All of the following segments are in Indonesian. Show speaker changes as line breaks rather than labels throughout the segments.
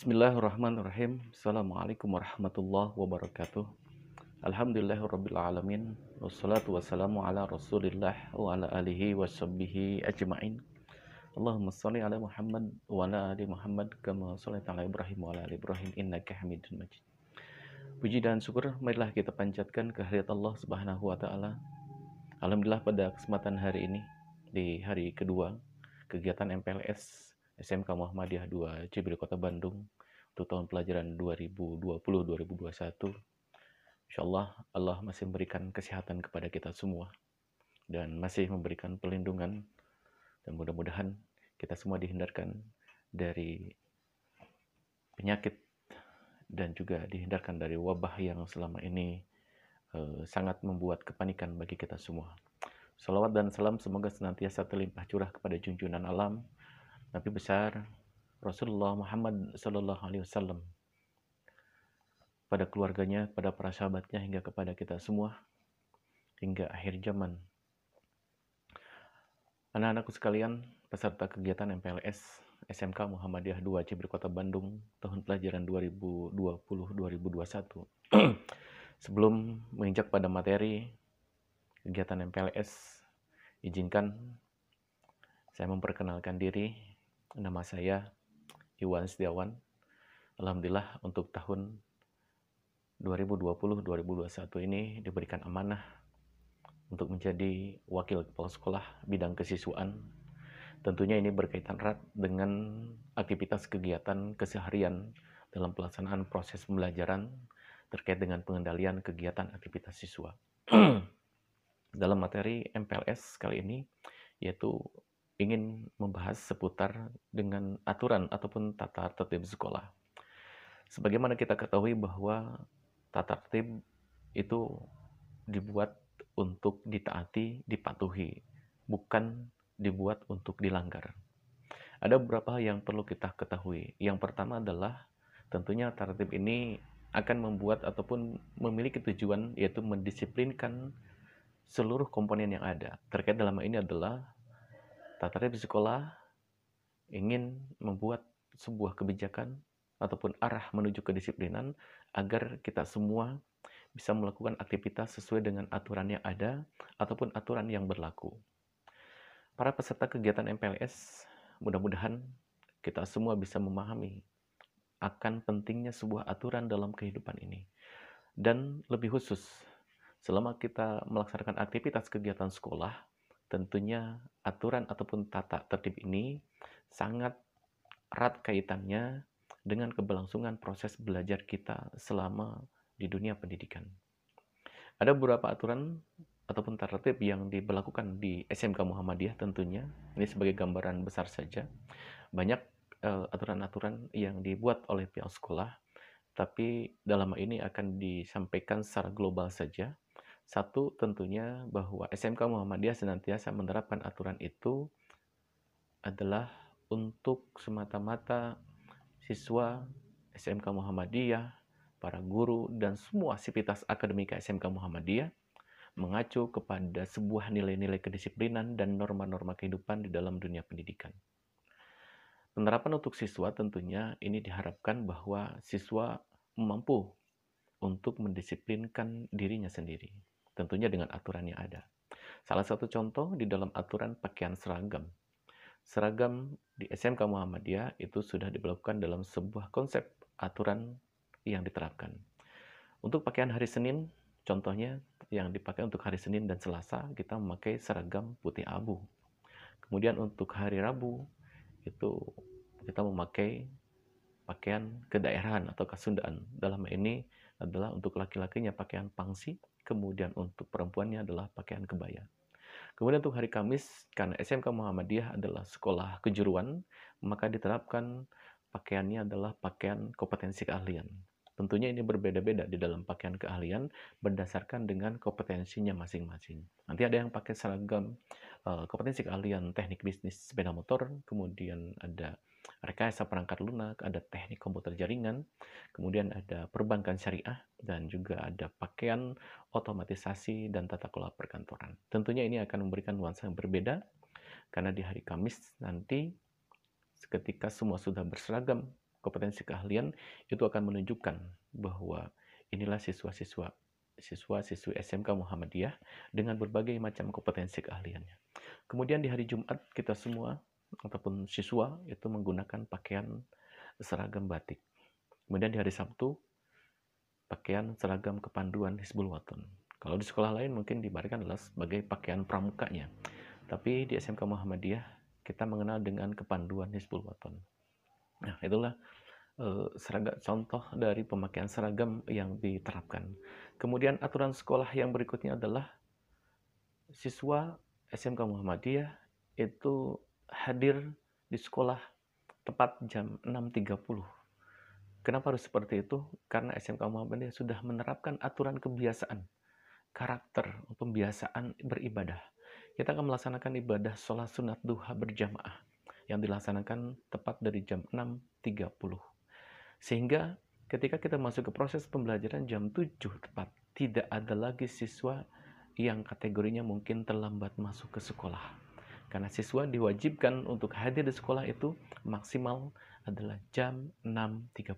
Bismillahirrahmanirrahim. Assalamualaikum warahmatullahi wabarakatuh. Alhamdulillahirrabbilalamin. Wassalatu wassalamu ala rasulillah wa ala alihi wa sahbihi ajma'in. Allahumma salli ala Muhammad wa ala ali Muhammad kama shallaita ala Ibrahim wa ala ali Ibrahim innaka Hamidun Majid. Puji dan syukur marilah kita panjatkan kehadirat Allah Subhanahu wa taala. Alhamdulillah pada kesempatan hari ini di hari kedua kegiatan MPLS SMK Muhammadiyah 2 Cibiru Kota Bandung untuk tahun pelajaran 2020-2021. Insyaallah Allah masih memberikan kesehatan kepada kita semua dan masih memberikan perlindungan, dan mudah-mudahan kita semua dihindarkan dari penyakit dan juga dihindarkan dari wabah yang selama ini sangat membuat kepanikan bagi kita semua. Salawat dan salam semoga senantiasa terlimpah curah kepada junjungan alam Nabi besar Rasulullah Muhammad Sallallahu Alaihi Wasallam, pada keluarganya, pada para sahabatnya, hingga kepada kita semua hingga akhir zaman. Anak-anakku sekalian, peserta kegiatan MPLS SMK Muhammadiyah 2 Cibiru Kota Bandung tahun pelajaran 2020-2021. Sebelum menginjak pada materi kegiatan MPLS, izinkan saya memperkenalkan diri. Nama saya Iwan Setiawan. Alhamdulillah untuk tahun 2020-2021 ini diberikan amanah untuk menjadi wakil kepala sekolah bidang kesiswaan. Tentunya ini berkaitan erat dengan aktivitas kegiatan keseharian dalam pelaksanaan proses pembelajaran terkait dengan pengendalian kegiatan aktivitas siswa. Dalam materi MPLS kali ini yaitu ingin membahas seputar dengan aturan ataupun tata tertib sekolah. Sebagaimana kita ketahui bahwa tata tertib itu dibuat untuk ditaati, dipatuhi, bukan dibuat untuk dilanggar. Ada beberapa hal yang perlu kita ketahui. Yang pertama adalah tentunya tata tertib ini akan membuat ataupun memiliki tujuan yaitu mendisiplinkan seluruh komponen yang ada. Terkait dalam hal ini adalah tata tertib sekolah ingin membuat sebuah kebijakan ataupun arah menuju kedisiplinan agar kita semua bisa melakukan aktivitas sesuai dengan aturan yang ada ataupun aturan yang berlaku. Para peserta kegiatan MPLS, mudah-mudahan kita semua bisa memahami akan pentingnya sebuah aturan dalam kehidupan ini. Dan lebih khusus, selama kita melaksanakan aktivitas kegiatan sekolah, tentunya aturan ataupun tata tertib ini sangat erat kaitannya dengan keberlangsungan proses belajar kita selama di dunia pendidikan. Ada beberapa aturan ataupun tata tertib yang diberlakukan di SMK Muhammadiyah tentunya. Ini sebagai gambaran besar saja. Banyak aturan-aturan yang dibuat oleh pihak sekolah, tapi dalam hal ini akan disampaikan secara global saja. Satu, tentunya bahwa SMK Muhammadiyah senantiasa menerapkan aturan itu adalah untuk semata-mata siswa SMK Muhammadiyah, para guru, dan semua sivitas akademika SMK Muhammadiyah mengacu kepada sebuah nilai-nilai kedisiplinan dan norma-norma kehidupan di dalam dunia pendidikan. Penerapan untuk siswa tentunya ini diharapkan bahwa siswa mampu untuk mendisiplinkan dirinya sendiri, tentunya dengan aturan yang ada. Salah satu contoh di dalam aturan pakaian seragam. Seragam di SMK Muhammadiyah itu sudah diberlakukan dalam sebuah konsep aturan yang diterapkan. Untuk pakaian hari Senin, contohnya yang dipakai untuk hari Senin dan Selasa, kita memakai seragam putih abu. Kemudian untuk hari Rabu, itu kita memakai pakaian kedaerahan atau kesundaan. Dalam ini adalah untuk laki-lakinya pakaian pangsi, kemudian untuk perempuannya adalah pakaian kebaya. Kemudian untuk hari Kamis, karena SMK Muhammadiyah adalah sekolah kejuruan, maka diterapkan pakaiannya adalah pakaian kompetensi keahlian. Tentunya ini berbeda-beda di dalam pakaian keahlian berdasarkan dengan kompetensinya masing-masing. Nanti ada yang pakai seragam kompetensi keahlian teknik bisnis sepeda motor, kemudian ada rekayasa perangkat lunak, ada teknik komputer jaringan, kemudian ada perbankan syariah, dan juga ada pakaian otomatisasi dan tata kelola perkantoran. Tentunya ini akan memberikan nuansa yang berbeda, karena di hari Kamis nanti ketika semua sudah berseragam kompetensi keahlian itu akan menunjukkan bahwa inilah siswa-siswi SMK Muhammadiyah dengan berbagai macam kompetensi keahliannya. Kemudian di hari Jumat kita semua ataupun siswa itu menggunakan pakaian seragam batik. Kemudian di hari Sabtu pakaian seragam kepanduan Hizbul Wathan. Kalau di sekolah lain mungkin diberikan adalah sebagai pakaian pramukanya. Tapi di SMK Muhammadiyah kita mengenal dengan kepanduan Hizbul Wathan. Nah, itulah seragam contoh dari pemakaian seragam yang diterapkan. Kemudian aturan sekolah yang berikutnya adalah siswa SMK Muhammadiyah itu hadir di sekolah tepat jam 6.30. Kenapa harus seperti itu? Karena SMK Muhammadiyah sudah menerapkan aturan kebiasaan, karakter, pembiasaan beribadah. Kita akan melaksanakan ibadah sholat sunat duha berjamaah yang dilaksanakan tepat dari jam 6.30. Sehingga ketika kita masuk ke proses pembelajaran jam 7 tepat, tidak ada lagi siswa yang kategorinya mungkin terlambat masuk ke sekolah. Karena siswa diwajibkan untuk hadir di sekolah itu maksimal adalah jam 6.30.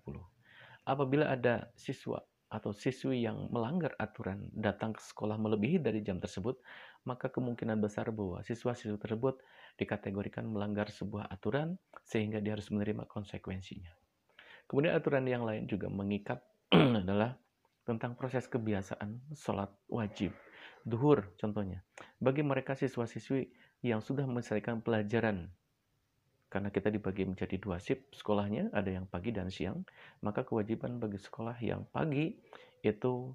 Apabila ada siswa atau siswi yang melanggar aturan datang ke sekolah melebihi dari jam tersebut, maka kemungkinan besar bahwa siswa-siswi tersebut dikategorikan melanggar sebuah aturan sehingga dia harus menerima konsekuensinya. Kemudian aturan yang lain juga mengikat adalah tentang proses kebiasaan sholat wajib. Duhur contohnya. Bagi mereka siswa-siswi yang sudah menyelesaikan pelajaran, karena kita dibagi menjadi 2 shift sekolahnya, ada yang pagi dan siang, maka kewajiban bagi sekolah yang pagi itu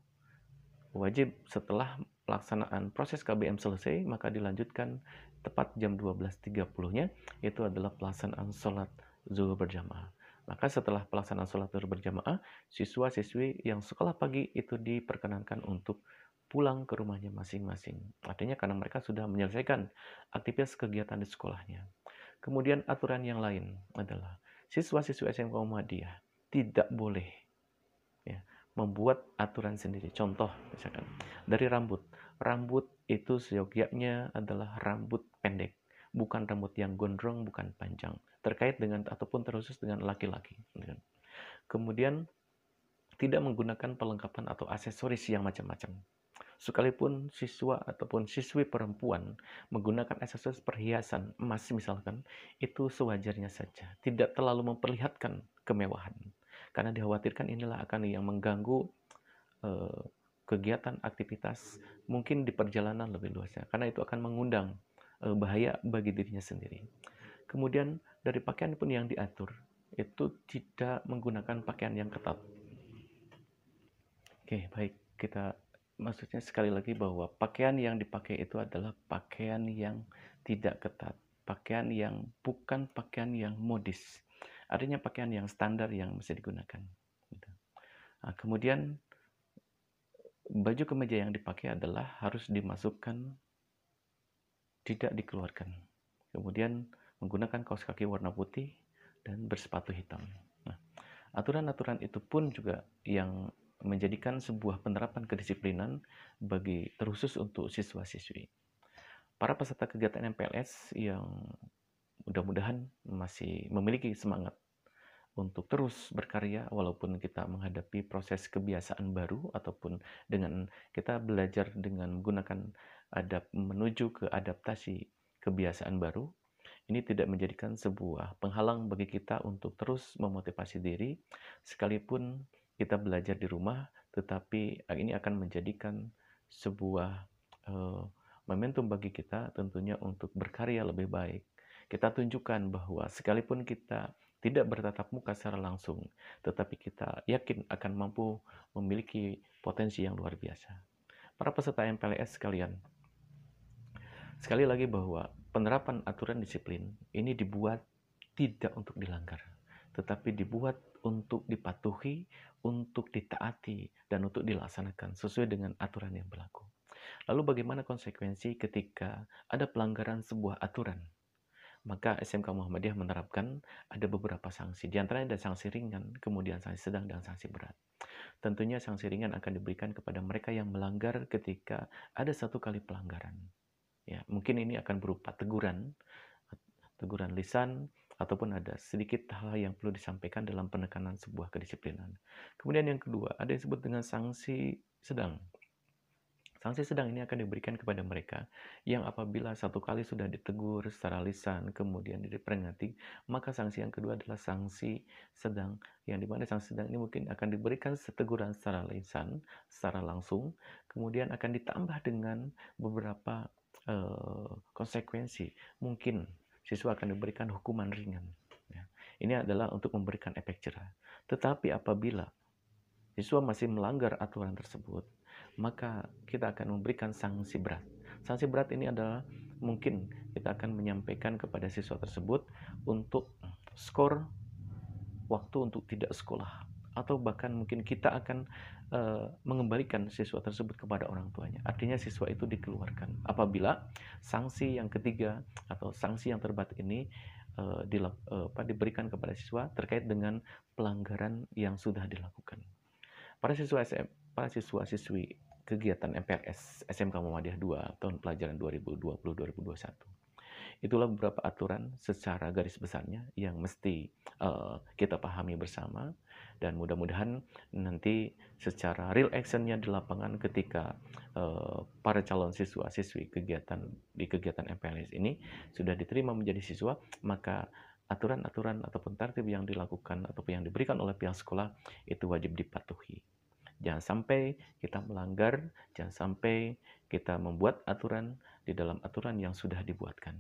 wajib setelah pelaksanaan proses KBM selesai, maka dilanjutkan tepat jam 12.30-nya, itu adalah pelaksanaan sholat zuhur berjamaah. Maka setelah pelaksanaan sholat zuhur berjamaah, siswa-siswi yang sekolah pagi itu diperkenankan untuk pulang ke rumahnya masing-masing. Artinya karena mereka sudah menyelesaikan aktivitas kegiatan di sekolahnya. Kemudian aturan yang lain adalah siswa-siswi SMK Muhammadiyah tidak boleh membuat aturan sendiri. Contoh misalkan dari rambut. Rambut itu seyogyanya adalah rambut pendek, bukan rambut yang gondrong, bukan panjang. Terkait dengan ataupun terkhusus dengan laki-laki. Kemudian tidak menggunakan perlengkapan atau aksesoris yang macam-macam. Sekalipun siswa ataupun siswi perempuan menggunakan aksesoris perhiasan emas misalkan, itu sewajarnya saja. Tidak terlalu memperlihatkan kemewahan. Karena dikhawatirkan inilah akan yang mengganggu kegiatan aktivitas mungkin di perjalanan lebih luasnya. Karena itu akan mengundang bahaya bagi dirinya sendiri. Kemudian dari pakaian pun yang diatur, itu tidak menggunakan pakaian yang ketat. Oke, baik. Maksudnya sekali lagi bahwa pakaian yang dipakai itu adalah pakaian yang tidak ketat. Pakaian yang bukan pakaian yang modis. Artinya pakaian yang standar yang bisa digunakan. Nah, kemudian baju kemeja yang dipakai adalah harus dimasukkan, tidak dikeluarkan. Kemudian menggunakan kaos kaki warna putih dan bersepatu hitam. Nah, aturan-aturan itu pun juga yang menjadikan sebuah penerapan kedisiplinan bagi terkhusus untuk siswa-siswi. Para peserta kegiatan MPLS yang mudah-mudahan masih memiliki semangat untuk terus berkarya walaupun kita menghadapi proses kebiasaan baru ataupun dengan kita belajar dengan menggunakan menuju ke adaptasi kebiasaan baru, ini tidak menjadikan sebuah penghalang bagi kita untuk terus memotivasi diri sekalipun kita belajar di rumah, tetapi ini akan menjadikan sebuah momentum bagi kita tentunya untuk berkarya lebih baik. Kita tunjukkan bahwa sekalipun kita tidak bertatap muka secara langsung, tetapi kita yakin akan mampu memiliki potensi yang luar biasa. Para peserta MPLS sekalian, sekali lagi bahwa penerapan aturan disiplin ini dibuat tidak untuk dilanggar, tetapi dibuat untuk dipatuhi, untuk ditaati, dan untuk dilaksanakan sesuai dengan aturan yang berlaku. Lalu bagaimana konsekuensi ketika ada pelanggaran sebuah aturan? Maka SMK Muhammadiyah menerapkan ada beberapa sanksi. Di antaranya ada sanksi ringan, kemudian sanksi sedang, dan sanksi berat. Tentunya sanksi ringan akan diberikan kepada mereka yang melanggar ketika ada satu kali pelanggaran. Ya, mungkin ini akan berupa teguran lisan, ataupun ada sedikit hal yang perlu disampaikan dalam penekanan sebuah kedisiplinan. Kemudian yang kedua, ada yang disebut dengan sanksi sedang. Sanksi sedang ini akan diberikan kepada mereka yang apabila satu kali sudah ditegur secara lisan, kemudian diperingati, maka sanksi yang kedua adalah sanksi sedang, yang dimana sanksi sedang ini mungkin akan diberikan teguran secara lisan, secara langsung, kemudian akan ditambah dengan beberapa konsekuensi. Mungkin siswa akan diberikan hukuman ringan. Ya. Ini adalah untuk memberikan efek jerah. Tetapi apabila siswa masih melanggar aturan tersebut, maka kita akan memberikan sanksi berat. Sanksi berat ini adalah mungkin kita akan menyampaikan kepada siswa tersebut untuk skor waktu untuk tidak sekolah, atau bahkan mungkin kita akan mengembalikan siswa tersebut kepada orang tuanya. Artinya siswa itu dikeluarkan apabila sanksi yang ketiga atau sanksi yang terberat ini diberikan kepada siswa terkait dengan pelanggaran yang sudah dilakukan. Para siswa-siswi kegiatan MPLS SMK Muhammadiyah 2 tahun pelajaran 2020-2021. Itulah beberapa aturan secara garis besarnya yang mesti kita pahami bersama, dan mudah-mudahan nanti secara real actionnya di lapangan ketika para calon siswa-siswi di kegiatan MPLS ini sudah diterima menjadi siswa, maka aturan-aturan ataupun tertib yang dilakukan ataupun yang diberikan oleh pihak sekolah itu wajib dipatuhi. Jangan sampai kita melanggar, jangan sampai kita membuat aturan di dalam aturan yang sudah dibuatkan.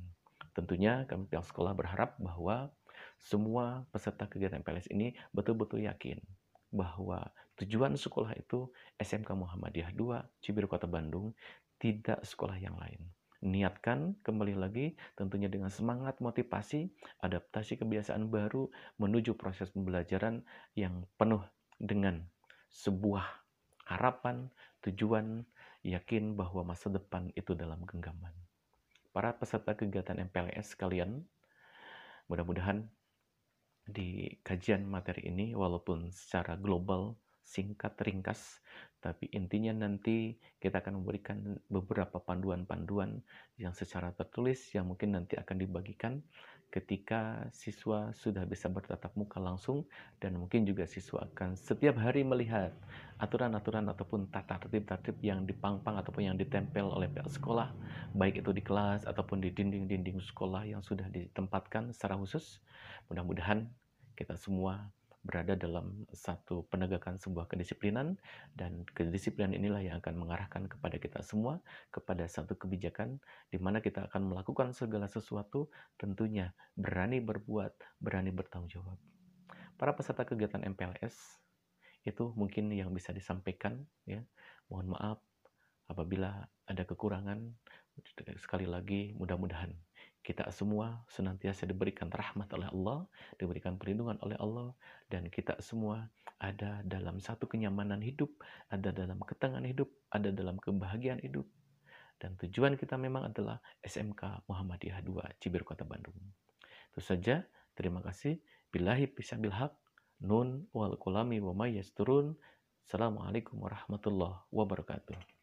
Tentunya kami pihak sekolah berharap bahwa semua peserta kegiatan MPLS ini betul-betul yakin bahwa tujuan sekolah itu SMK Muhammadiyah 2 Cibiru Kota Bandung, tidak sekolah yang lain. Niatkan kembali lagi tentunya dengan semangat motivasi, adaptasi kebiasaan baru menuju proses pembelajaran yang penuh dengan sebuah harapan, tujuan, yakin bahwa masa depan itu dalam genggaman. Para peserta kegiatan MPLS sekalian, mudah-mudahan di kajian materi ini walaupun secara global, singkat, ringkas, tapi intinya nanti kita akan memberikan beberapa panduan-panduan yang secara tertulis yang mungkin nanti akan dibagikan ketika siswa sudah bisa bertatap muka langsung, dan mungkin juga siswa akan setiap hari melihat aturan-aturan ataupun tata tertib-tertib yang dipangpang ataupun yang ditempel oleh pihak sekolah, baik itu di kelas ataupun di dinding-dinding sekolah yang sudah ditempatkan secara khusus. Mudah-mudahan kita semua berada dalam satu penegakan sebuah kedisiplinan, dan kedisiplinan inilah yang akan mengarahkan kepada kita semua kepada satu kebijakan di mana kita akan melakukan segala sesuatu tentunya berani berbuat, berani bertanggung jawab. Para peserta kegiatan MPLS itu mungkin yang bisa disampaikan, ya. Mohon maaf apabila ada kekurangan. Sekali lagi mudah-mudahan kita semua senantiasa diberikan rahmat oleh Allah, diberikan perlindungan oleh Allah, dan kita semua ada dalam satu kenyamanan hidup, ada dalam ketenangan hidup, ada dalam kebahagiaan hidup. Dan tujuan kita memang adalah SMK Muhammadiyah 2 Cibiru Kota Bandung. Itu saja, terima kasih. Billahi bisabil haq, nun wal kulami wa may yasturun. Assalamualaikum warahmatullahi wabarakatuh.